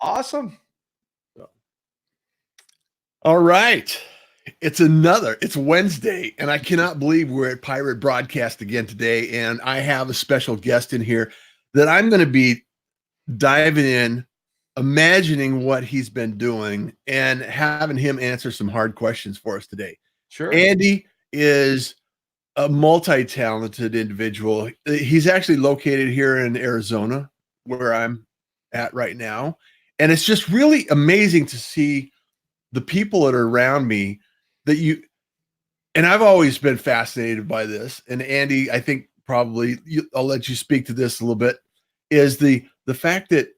Awesome. All right. It's Wednesday, and I cannot believe we're at Pirate Broadcast again today. And I have a special guest in here that I'm going to be diving in, imagining what he's been doing, and having him answer some hard questions for us today. Sure. Andy is a multi-talented individual. He's actually located here in Arizona, where I'm at right now. And it's just really amazing to see the people that are around me and I've always been fascinated by this. And Andy, I think probably I'll let you speak to this a little bit, is the fact that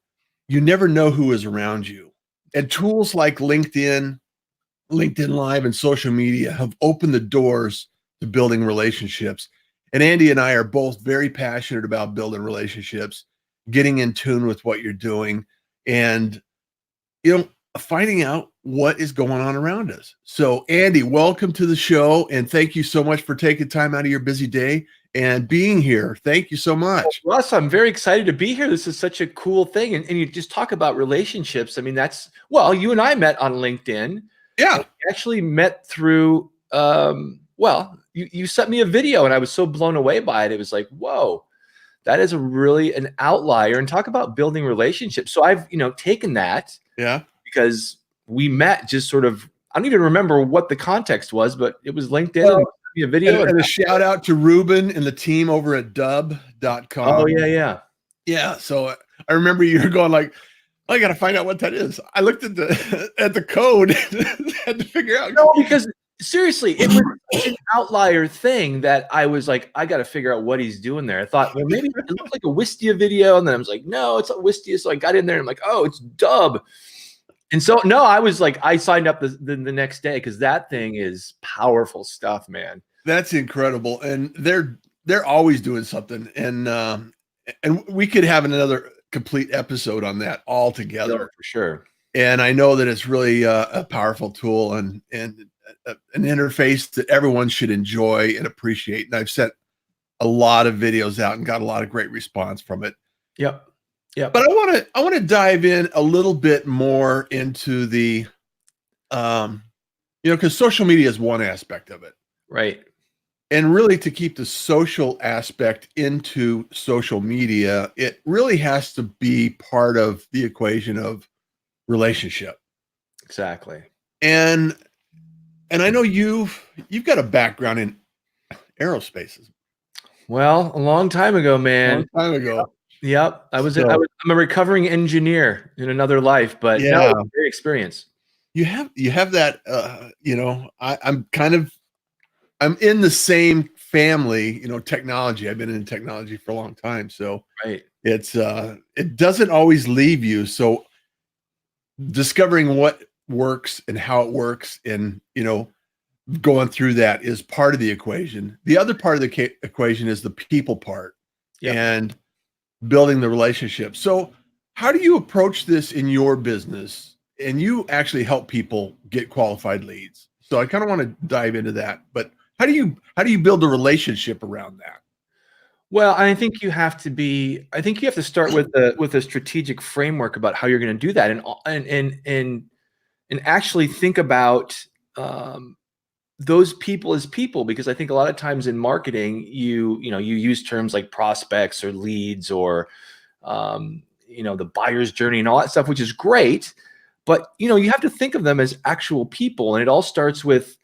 you never know who is around you. And tools like LinkedIn Live and social media have opened the doors to building relationships. And Andy and I are both very passionate about building relationships, getting in tune with what you're doing, and finding out what is going on around us. So Andy, welcome to the show. And thank you so much for taking time out of your busy day and being here. Thank you so much. Well, Russ, I'm very excited to be here. This is such a cool thing. And you just talk about relationships. I mean, you and I met on LinkedIn. Yeah. We actually met through, you sent me a video and I was so blown away by it. It was like, whoa, that is really an outlier. And talk about building relationships. So I've, taken that. Yeah. Because we met just sort of, I don't even remember what the context was, but it was LinkedIn and a video. And a shout out to Ruben and the team over at dub.com. Oh, yeah. Yeah. So I remember you were going like, I got to find out what that is. I looked at the code and had to figure out. No, because seriously, it was such an outlier thing that I was like, I got to figure out what he's doing there. I thought, well, maybe it looked like a Wistia video. And then I was like, no, it's not Wistia. So I got in there and I'm like, oh, it's Dub. And so, no, I was like, I signed up the next day because that thing is powerful stuff, man. That's incredible. And they're always doing something. And we could have another complete episode on that all together. For sure. And I know that it's really a powerful tool and an interface that everyone should enjoy and appreciate. And I've sent a lot of videos out and got a lot of great response from it. Yep. Yeah, but I want to dive in a little bit more into the, because social media is one aspect of it, right? And really, to keep the social aspect into social media, it really has to be part of the equation of relationship. Exactly. And I know you've got a background in aerospace. Well, a long time ago, man. A long time ago. Yep. I'm a recovering engineer in another life, but yeah, no, great experience. You have that, I'm in the same family, technology. I've been in technology for a long time. So right. It doesn't always leave you. So discovering what works and how it works and, going through that is part of the equation. The other part of the equation is the people part. Yep. And building the relationship. So how do you approach this in your business? And you actually help people get qualified leads. So I kind of want to dive into that, but how do you build a relationship around that? Well, I think you have to start with a strategic framework about how you're going to do that and actually think about those people as people, because I think a lot of times in marketing, you use terms like prospects or leads or, the buyer's journey and all that stuff, which is great, but, you have to think of them as actual people. And it all starts with,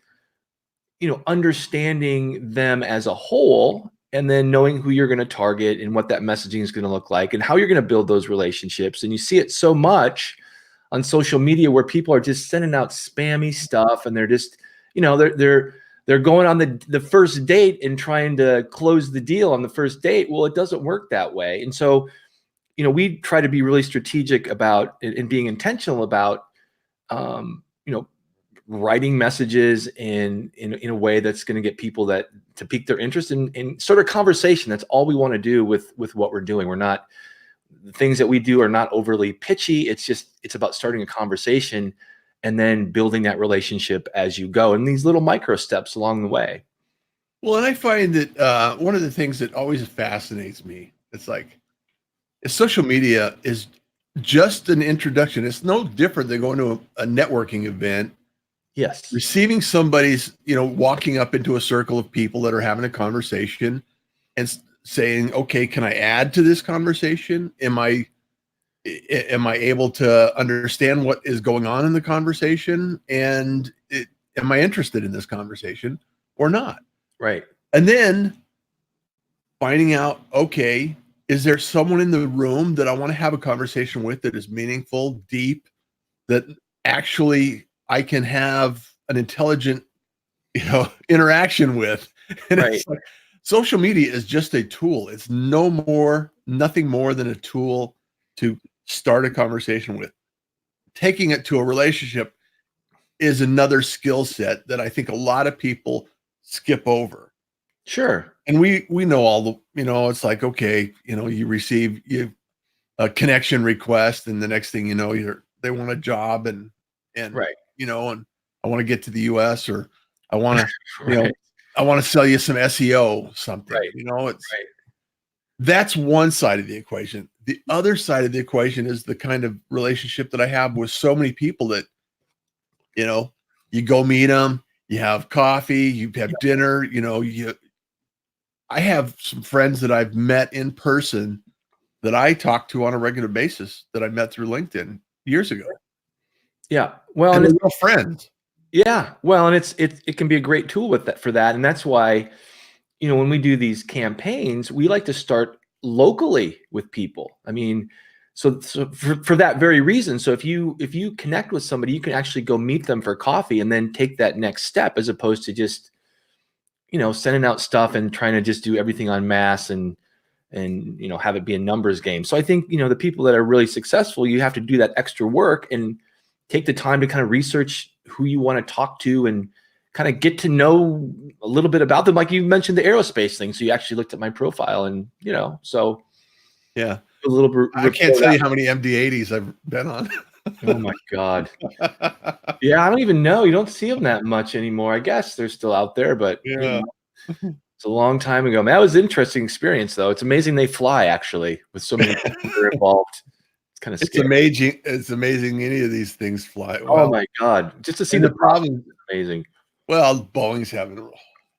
understanding them as a whole and then knowing who you're going to target and what that messaging is going to look like and how you're going to build those relationships. And you see it so much on social media where people are just sending out spammy stuff and they're just, they're going on the first date and trying to close the deal on the first date. Well, it doesn't work that way. And so, we try to be really strategic about and being intentional about, writing messages in a way that's going to get people to pique their interest in sort of conversation. That's all we want to do with what we're doing. The things that we do are not overly pitchy. It's about starting a conversation and then building that relationship as you go, and these little micro steps along the way. Well, and I find that one of the things that always fascinates me, it's like social media is just an introduction. It's no different than going to a networking event, Yes. receiving somebody's, walking up into a circle of people that are having a conversation and saying, okay, can I add to this conversation? Am I able to understand what is going on in the conversation? And am I interested in this conversation or not? Right. And then finding out, okay, is there someone in the room that I want to have a conversation with that is meaningful, deep, that actually I can have an intelligent, interaction with? And Right. it's like social media is just a tool. It's nothing more than a tool to start a conversation with. Taking it to a relationship is another skill set that I think a lot of people skip over. Sure. And we know all the, it's like, okay, you receive a connection request, and the next thing you know, they want a job, and Right. and I want to get to the US, or I want to, Right. I want to sell you some SEO something. Right. It's Right. that's one side of the equation. The other side of the equation is the kind of relationship that I have with so many people that, you go meet them, you have coffee, you have dinner, I have some friends that I've met in person that I talk to on a regular basis that I met through LinkedIn years ago, Yeah. Well, and and they're it's real friends. yeah. Well, and it can be a great tool with that for that, and that's why when we do these campaigns, we like to start locally with people. I mean, so for that very reason. So if you connect with somebody, you can actually go meet them for coffee and then take that next step, as opposed to just sending out stuff and trying to just do everything en masse and have it be a numbers game. So I think the people that are really successful, you have to do that extra work and take the time to kind of research who you want to talk to and kind of get to know a little bit about them. Like you mentioned the aerospace thing, so you actually looked at my profile and so Yeah. a little I can't rapport tell that. you how many MD-80s I've been on. Oh my god. Yeah, I don't even know. You don't see them that much anymore. I guess they're still out there, but Yeah. it's a long time ago. Man, that was an interesting experience, though. It's amazing they fly, actually, with so many people that are involved. It's kind of It's scary. amazing. It's amazing any of these things fly Oh well. my god, just to see And the the process problem, is amazing. well, Boeing's having a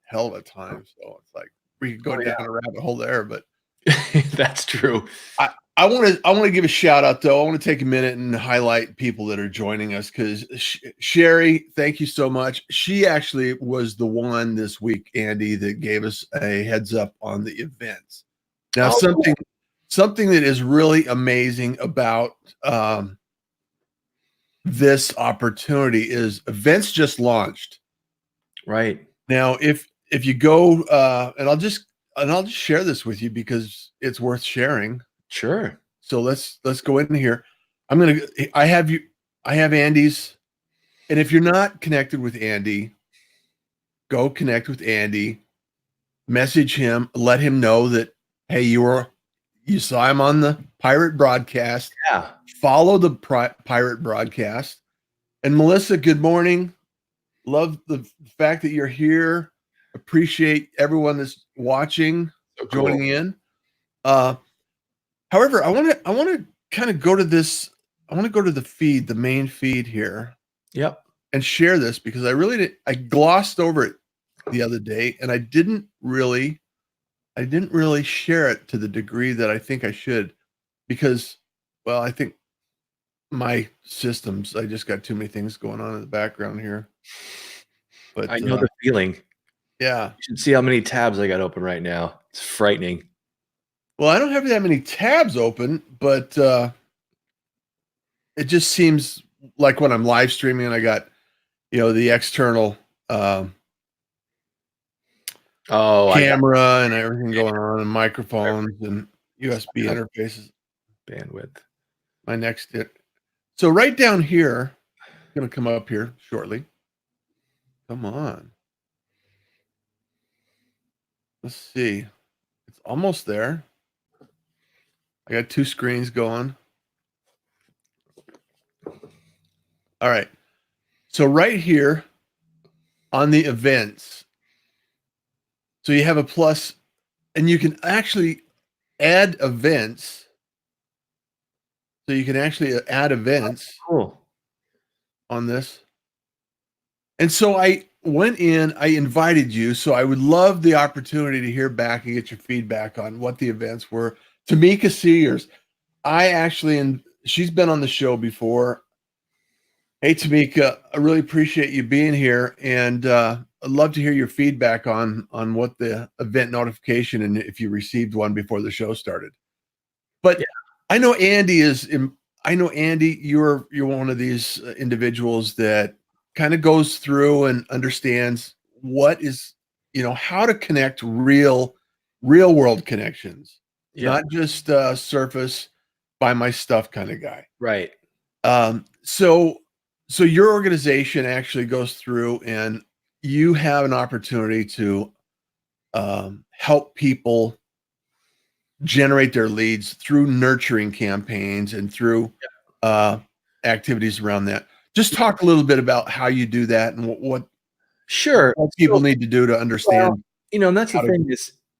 hell of a time, so it's like we could go Oh down a rabbit hole there, but yeah, that's true. I want to give a shout out though. I want to take a minute and highlight people that are joining us, because Sherry, thank you so much. She actually was the one this week, Andy, that gave us a heads up on the events. Now, Oh, cool. something that is really amazing about this opportunity is events just launched. Right. Now, if you go, and I'll just share this with you because it's worth sharing. Sure. So let's go in here. I'm gonna. I have you. I have Andy's. And if you're not connected with Andy, go connect with Andy. Message him. Let him know that, hey, you saw him on the pirate broadcast. Yeah. Follow the pirate broadcast. And Melissa, good morning. Love the fact that you're here. Appreciate everyone that's watching, So cool. joining in. Uh, However, I want to kind of go to this. I want to go to the feed, the main feed here, Yep. and share this because I glossed over it the other day, and I didn't really share it to the degree that I think I should, because, well, I think my systems, I just got too many things going on in the background here. I But know the feeling. yeah, You should see how many tabs I got open right now. It's frightening. well, I don't have that many tabs open, but it just seems like when I'm live streaming, I got the external Oh, I got camera and everything going on, and microphones and USB interfaces. bandwidth. My next it. So right down here, going to come up here shortly. Come on. Let's see. It's almost there. I got two screens going. All right. So right here on the events, so you have a plus, and you can actually add events So you can actually add events Cool. on this. And so I went in, I invited you. So I would love the opportunity to hear back and get your feedback on what the events were. Tamika Sears, I actually, and she's been on the show before. Hey, Tamika, I really appreciate you being here, and I'd love to hear your feedback on what the event notification and if you received one before the show started. Yeah. But I know Andy is. I know Andy. You're one of these individuals that kind of goes through and understands what is, how to connect real world connections, Yeah. not just surface buy my stuff kind of guy. Right. So your organization actually goes through and you have an opportunity to help people generate their leads through nurturing campaigns and through uh, activities around that. Just talk a little bit about how you do that and Sure. what people So, need to do to well, understand and that's the how to. thing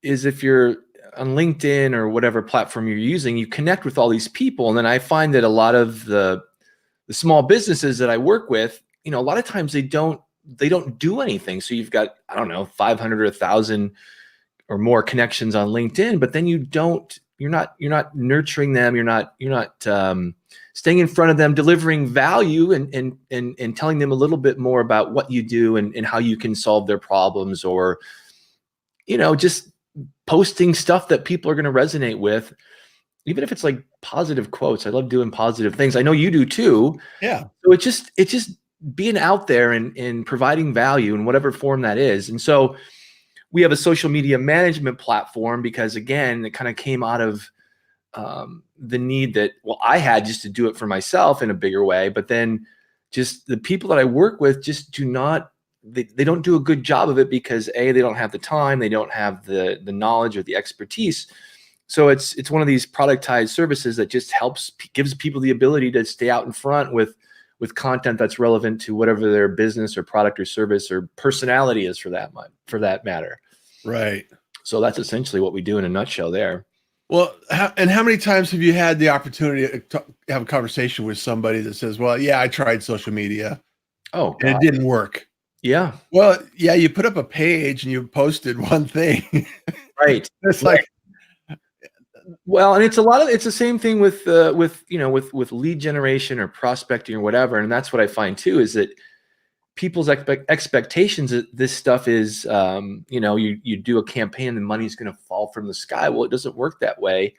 is if you're on LinkedIn or whatever platform you're using, you connect with all these people. And then I find that a lot of the small businesses that I work with, a lot of times they don't do anything. So you've got, I don't know, 500 or 1,000 or more connections on LinkedIn, but then you're not nurturing them. You're not staying in front of them, delivering value and telling them a little bit more about what you do and how you can solve their problems, or, just posting stuff that people are going to resonate with, even if it's like positive quotes. I love doing positive things. I know you do too. Yeah, So it's just being out there and providing value in whatever form that is. And so we have a social media management platform because, again, it kind of came out of the need that, well, I had just to do it for myself in a bigger way. But then just the people that I work with just they don't do a good job of it because A, they don't have the time, they don't have the knowledge or the expertise. So it's one of these productized services that just gives people the ability to stay out in front with content that's relevant to whatever their business or product or service or personality is, for that matter. right. So that's essentially what we do in a nutshell there. Well, how many times have you had the opportunity to have a conversation with somebody that says, "Well, yeah, I tried social media Oh and it God. didn't work." Yeah. Well, yeah, you put up a page and you posted one thing. Right. It's Right. like, Well, and it's the same thing with lead generation or prospecting or whatever. And that's what I find too, is that people's expectations that this stuff is, you do a campaign and the money's going to fall from the sky. Well, it doesn't work that way.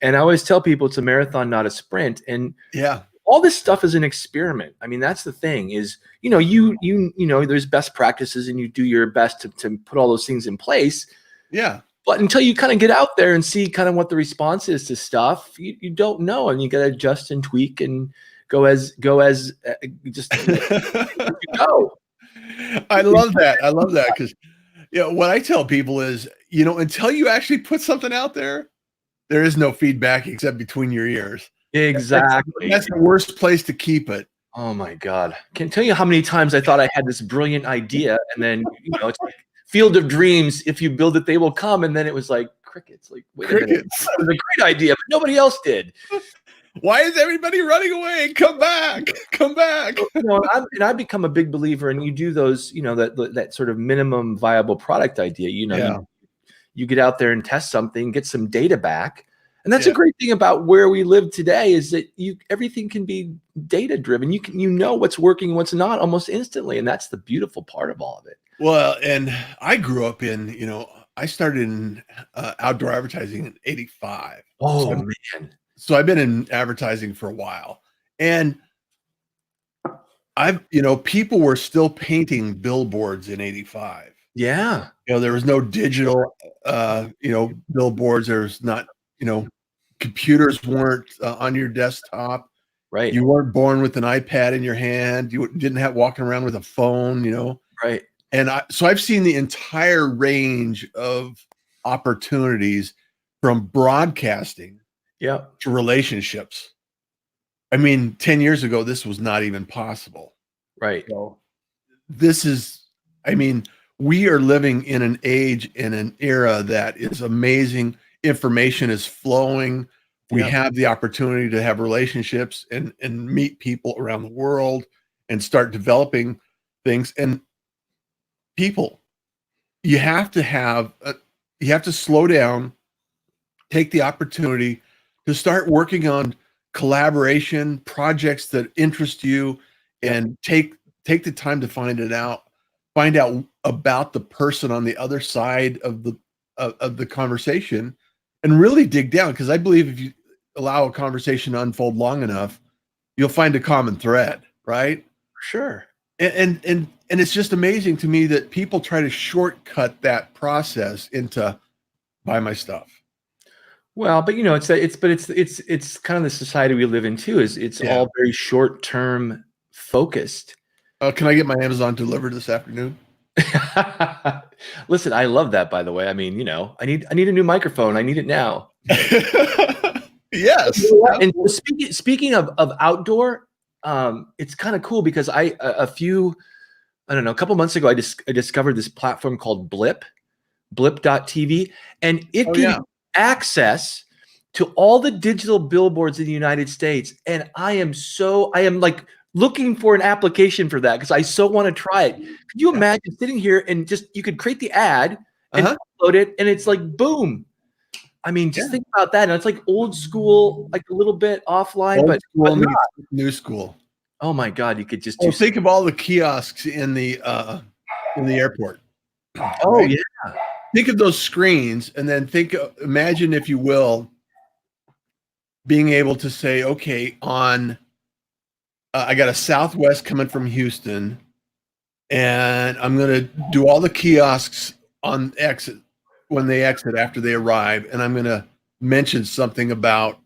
And I always tell people it's a marathon, not a sprint. And yeah, all this stuff is an experiment. I mean, that's the thing is, there's best practices and you do your best to put all those things in place. yeah. But until you kind of get out there and see kind of what the response is to stuff, you don't know, and you got to adjust and tweak and go as just you go. I love that. I love that because what I tell people is, until you actually put something out there, there is no feedback except between your ears. That's Exactly. that's the worst place to keep it. Oh my God. Can't tell you how many times I thought I had this brilliant idea, and then it's like Field of Dreams. If you build it, they will come, and then it was like crickets. Like, wait a minute, Crickets. that was a great idea, but nobody else did. Why is everybody running away? Come back. Come back. So, I've become a big believer, and you do those, that sort of minimum viable product idea. Yeah. You get out there and test something, get some data back. And that's a Yeah. great thing about where we live today, is that everything can be data driven. You know what's working and what's not almost instantly. And that's the beautiful part of all of it. Well, and I grew up I started in outdoor advertising in '85. Oh man. So I've been in advertising for a while. And people were still painting billboards in '85. Yeah. There was no digital, billboards. There's not, computers weren't on your desktop. Right. You weren't born with an iPad in your hand. You didn't have walking around with a phone. Right. And so I've seen the entire range of opportunities from broadcasting Yeah. to relationships. I mean, 10 years ago, this was not even possible. Right. So I mean, we are living in an age, in an era that is amazing. Information is flowing. We Yep. have the opportunity to have relationships and meet people around the world and start developing things. And people, you have to you have to slow down, take the opportunity to start working on collaboration projects that interest you, Yep. and take the time to find out about the person on the other side of the conversation, and really dig down, because I believe if you allow a conversation to unfold long enough, you'll find a common thread, right? Sure. And it's just amazing to me that people try to shortcut that process into buy my stuff. Well, but it's kind of the society we live in too. Is it's Yeah. all very short term focused. Can I get my Amazon delivered this afternoon? Listen, I love that. By the way, I mean, I need a new microphone. I need it now. You Yes. know what? And speaking of outdoor, it's kind of cool because I don't know, a couple months ago, I discovered this platform called blip.tv, and it Oh gave yeah. you access to all the digital billboards in the United States. And I am like looking for an application for that because I so want to try it. Could you Yeah. imagine sitting here and you could create the ad and Uh-huh. upload it, and it's like boom. I mean, just Yeah. think about that. And it's like old school, like a little bit offline, Old but school not. meets new school. Oh my God, you could just do. Well, think of all the kiosks in the airport, Oh right? yeah, Think of those screens, and then imagine, if you will, being able to say, okay, on I got a Southwest coming from Houston, and I'm going to do all the kiosks on exit when they exit after they arrive, and I'm going to mention something about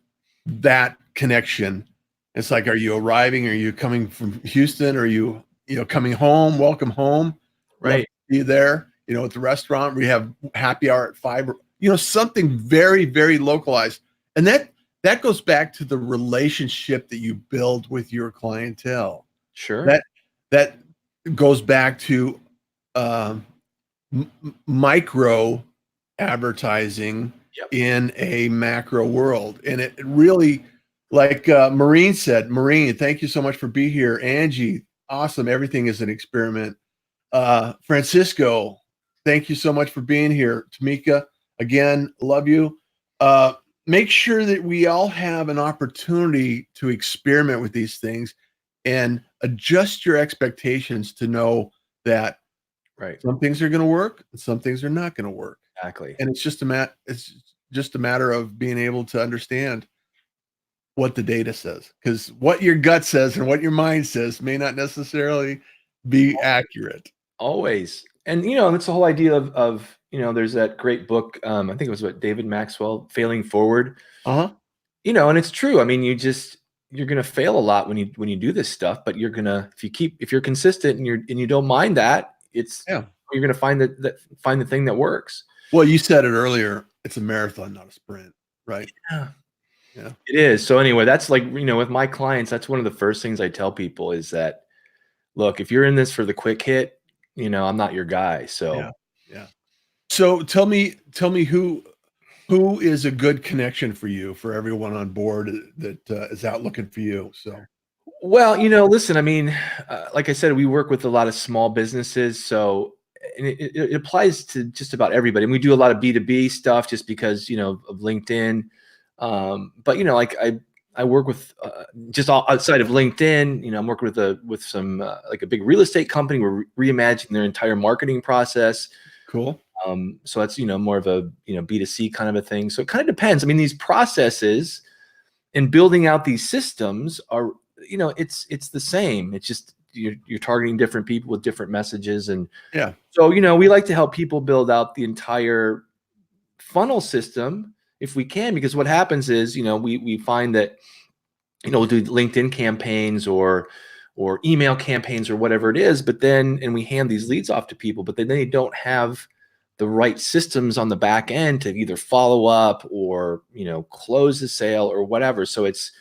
that connection. It's like, are you arriving? Are you coming from Houston? Are you coming home? Welcome home. Love to right. see you there. At the restaurant, we have happy hour at 5. Something very, very localized, and that goes back to the relationship that you build with your clientele. Sure. That that goes back to um, micro advertising Yep. in a macro world. And it really, like Maureen said, Maureen, thank you so much for being here. Angie, awesome. Everything is an experiment. Francisco, thank you so much for being here. Tamika, again, love you. Uh, Make sure that we all have an opportunity to experiment with these things and adjust your expectations to know that Right. some things are going to work and some things are not going to work. Exactly. And it's just a matter of being able to understand what the data says, because what your gut says and what your mind says may not necessarily be accurate. Always. And it's the whole idea of there's that great book, I think it was what David Maxwell, Failing Forward. Uh-huh. And it's true. I mean, you're gonna fail a lot when you do this stuff, but if you're consistent and you don't mind that, Yeah. you're gonna find the thing that works. Well, you said it earlier. It's a marathon, not a sprint, right? Yeah. Yeah. It is. So anyway, that's like, with my clients, that's one of the first things I tell people is that, look, if you're in this for the quick hit, I'm not your guy. Yeah. So Yeah. So tell me who is a good connection for you, for everyone on board that is out looking for you. So well, listen, I mean, like I said, we work with a lot of small businesses, so and it applies to just about everybody. And we do a lot of B2B stuff just because, of LinkedIn. But like I work with just outside of LinkedIn, I'm working with some like a big real estate company. We're reimagining their entire marketing process. cool. So that's more of a B2C kind of a thing. So it kind of depends. I mean, these processes and building out these systems are it's the same. It's just you're targeting different people with different messages. And Yeah. so we like to help people build out the entire funnel system if we can, because what happens is we find that we'll do LinkedIn campaigns or email campaigns or whatever it is, but then and we hand these leads off to people, but then they don't have the right systems on the back end to either follow up or close the sale or whatever. So it's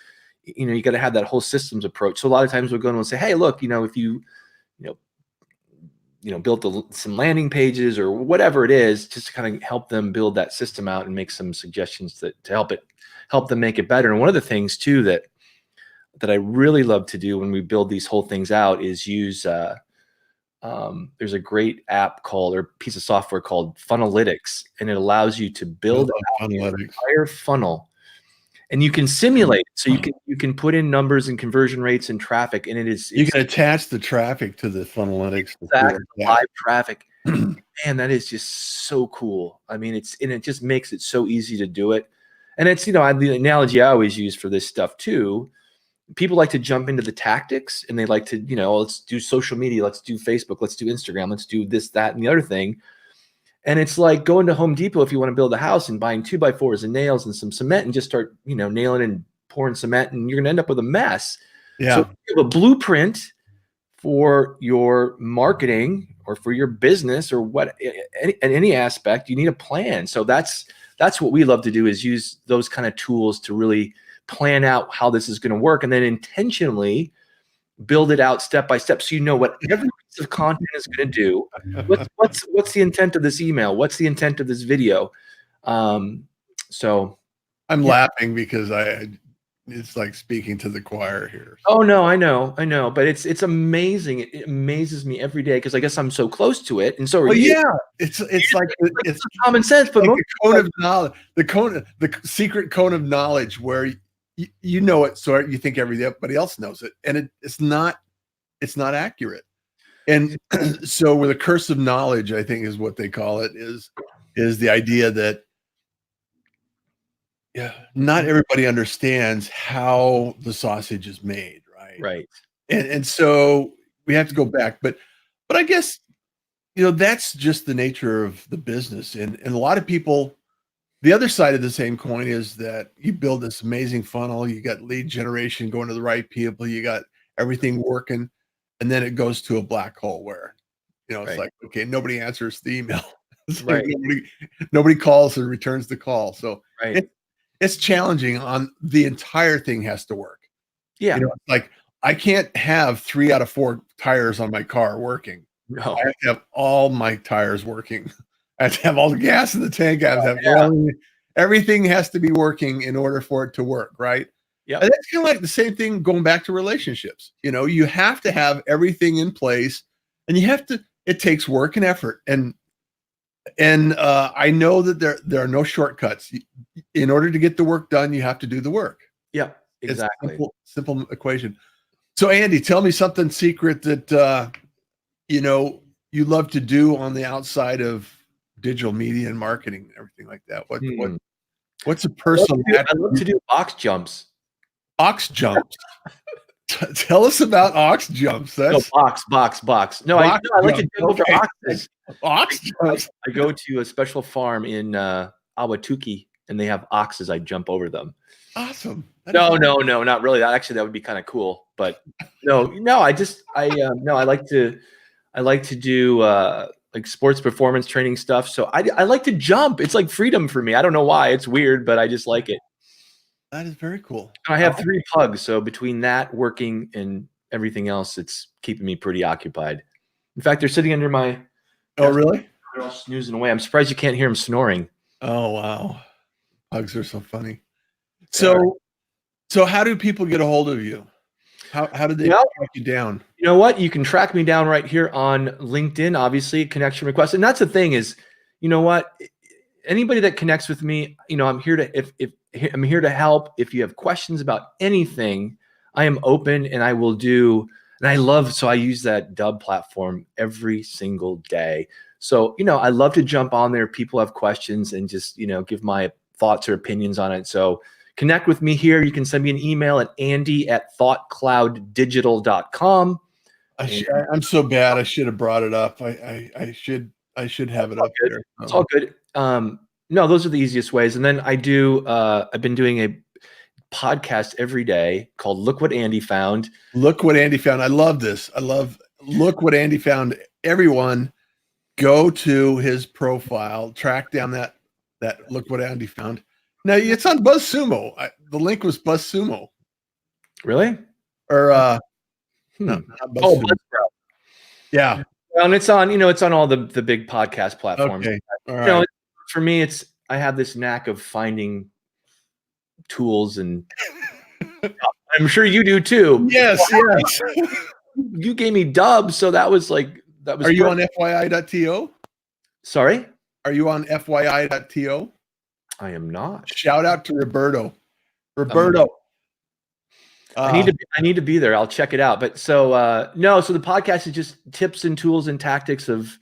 you got to have that whole systems approach. So a lot of times we'll go and we'll say, hey, look, if you know built some landing pages or whatever it is, just to kind of help them build that system out and make some suggestions to help it help them make it better. And one of the things too that I really love to do when we build these whole things out is use there's a great app called, or piece of software called Funnelytics, and it allows you to build out your entire funnel, and you can simulate it. So you can put in numbers and conversion rates and traffic, and you can attach the traffic to the Funnelytics. Exactly, live traffic. Man, that is just so cool. I mean, it just makes it so easy to do it. And it's, the analogy I always use for this stuff too, people like to jump into the tactics, and they like to, let's do social media, let's do Facebook, let's do Instagram, let's do this, that, and the other thing. And it's like going to Home Depot if you want to build a house and buying 2x4s and nails and some cement and just start, nailing and pouring cement, and you're going to end up with a mess. Yeah. So you have a blueprint for your marketing or for your business or any aspect, you need a plan. So that's what we love to do, is use those kind of tools to really plan out how this is going to work, and then intentionally build it out step by step, so you know what every piece of content is going to do. What's the intent of this email? What's the intent of this video? So I'm laughing because it's like speaking to the choir here. Oh no, I know, but it's amazing. It amazes me every day because I guess I'm so close to it, and so are you. Yeah, it's like it's common sense, but like the cone of knowledge, the secret cone of knowledge, where you know it, so you think everybody else knows it, and it's not accurate. And so, with a curse of knowledge, I think is what they call it, is the idea that not everybody understands how the sausage is made, right? Right. And so we have to go back, but I guess that's just the nature of the business, and a lot of people. The other side of the same coin is that you build this amazing funnel, you got lead generation going to the right people, you got everything working, and then it goes to a black hole where, it's like, okay, nobody answers the email. Right. Nobody calls or returns the call. So it's challenging. On the entire thing has to work. Yeah. Like I can't have 3 out of 4 tires on my car working. No. I have to have all my tires working. I have to have all the gas in the tank. I have to have everything has to be working in order for it to work, right? Yeah. And that's kind of like the same thing going back to relationships. You have to have everything in place, and it takes work and effort. And I know that there are no shortcuts. In order to get the work done, you have to do the work. Yeah, exactly. It's simple equation. So Andy, tell me something secret that you love to do on the outside of digital media and marketing and everything like that. What's a personal? I love to do ox jumps. Ox jumps. Tell us about ox jumps. That's box. No, I like to jump over oxes. Ox jumps. I go to a special farm in Awatuki, and they have oxes. I jump over them. Awesome. No, not really. That would be kind of cool. But no. I like to do like sports performance training stuff. So I like to jump. It's like freedom for me. I don't know why. It's weird, but I just like it. That is very cool. I have 3 pugs, so between that, working, and everything else, it's keeping me pretty occupied. In fact, they're sitting under my. Oh, really? They're all snoozing away. I'm surprised you can't hear them snoring. Oh, wow. Pugs are so funny. So how do people get a hold of you? How did they track you down? You know what? You can track me down right here on LinkedIn, obviously, connection request. And that's the thing is, you know what? Anybody that connects with me, I'm here to I'm here to help. If you have questions about anything, I am open, and I will do. And I use that Dub platform every single day. So, I love to jump on there. People have questions and just, give my thoughts or opinions on it. So connect with me here. You can send me an email at andy@thoughtclouddigital.com. I'm so bad. I should have brought it up. I should have it up there. It's all good. No, those are the easiest ways. And then I've been doing a podcast every day called Look What Andy Found. Look What Andy Found. I love this. Look What Andy Found. Everyone go to his profile, track down that Look What Andy Found. Now it's on BuzzSumo. The link was BuzzSumo. Really? Or not BuzzSumo. Buzzsprout. Yeah. Well, and it's on all the big podcast platforms. Okay. All right. For me, I have this knack of finding tools, and I'm sure you do too. Yes, yes. You gave me dubs, so that was Are you on perfect. FYI.to? Sorry, Are you on FYI.to? I am not. Shout out to Roberto. Um, Roberto. I need to be there. I'll check it out. But so no, so the podcast is just tips and tools and tactics of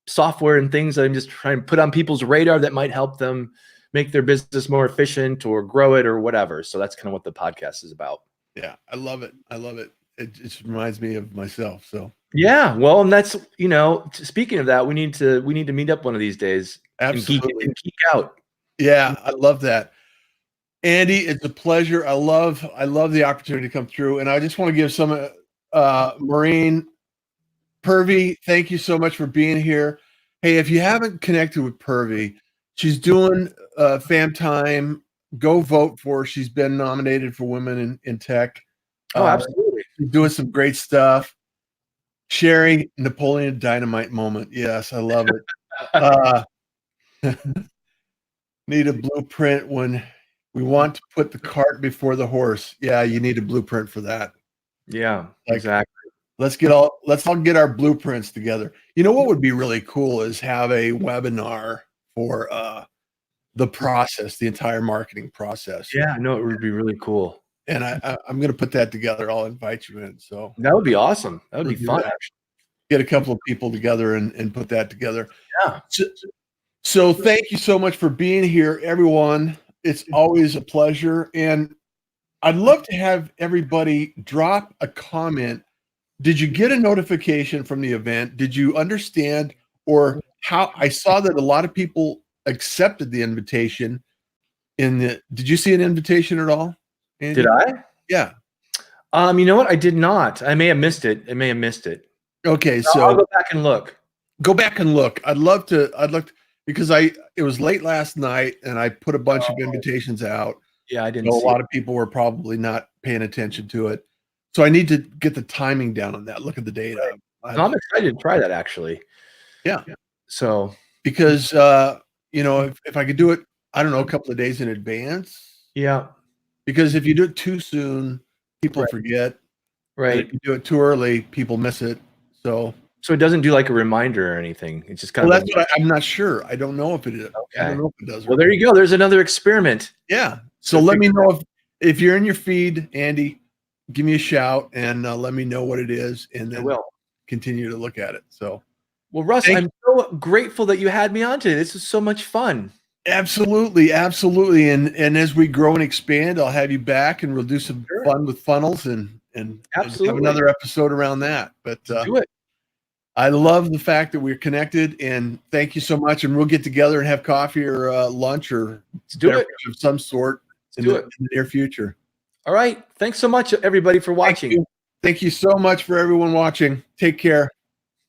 software and things that I'm just trying to put on people's radar that might help them make their business more efficient or grow it or whatever. So that's kind of what the podcast is about. Yeah, I love it. I love it. It just reminds me of myself. So Yeah, well, and that's, speaking of that, we need to meet up one of these days and absolutely. geek out. Yeah, I love that. Andy, it's a pleasure. I love the opportunity to come through. And I just want to give some Maureen Purvey, thank you so much for being here. Hey, if you haven't connected with Purvey, she's doing Fam Time. Go vote for her. She's been nominated for Women in Tech. Oh, absolutely. She's doing some great stuff. Sharing Napoleon Dynamite moment. Yes, I love it. Need a blueprint when we want to put the cart before the horse. Yeah, you need a blueprint for that. Yeah, Like, exactly. let's all get our blueprints together. You know what would be really cool is have a webinar for the process, the entire marketing process. Yeah, no, it would be really cool. And I'm going to put that together. I'll invite you in. So That would be awesome. That would we'll be do fun, that. actually. Get a couple of people together and put that together. Yeah. So thank you so much for being here, everyone. It's always a pleasure. And I'd love to have everybody drop a comment. Did you get a notification from the event? Did you understand, or how? I saw that a lot of people accepted the invitation. Did you see an invitation at all, Andy? Did I? Yeah. You know what? I did not. I may have missed it. Okay, I'll so go back and look. go back and look. I'd love to because it was late last night and I put a bunch of invitations out. Yeah, I So didn't a see lot it. of people were probably not paying attention to it. So I need to get the timing down on that. Look at the data. No, I'm excited to try that, actually. Yeah. So Because if I could do it, I don't know, a couple of days in advance. yeah, Because if you do it too soon, people right, forget. And if right. you do it too early, people miss it. So So it doesn't do like a reminder or anything. It's just kind well, of that's what I'm not sure. I don't know if it is. I don't okay. know if it does or Well, not. there you go. There's another experiment. Yeah. So let me know if you're in your feed, Andy, give me a shout and let me know what it is, and I then will. continue to look at it. So Well, Russ, thank I'm so grateful that you had me on today. This is so much fun. absolutely, absolutely. And as we grow and expand, I'll have you back and we'll do some Sure. fun with funnels and have Absolutely. another episode around that. But Do it. I love the fact that we're connected, and thank you so much. And we'll get together and have coffee or lunch or Let's do beverage it. of some sort Let's do it. in the near future. All right. Thanks so much, everybody, for Thank watching. you. Thank you so much for everyone watching. Take care.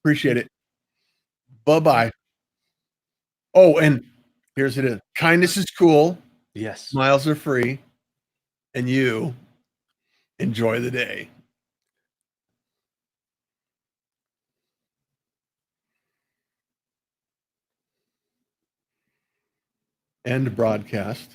Appreciate it. Bye-bye. Oh, and here's it is. Kindness is cool. Yes. Smiles are free. And you enjoy the day. End broadcast.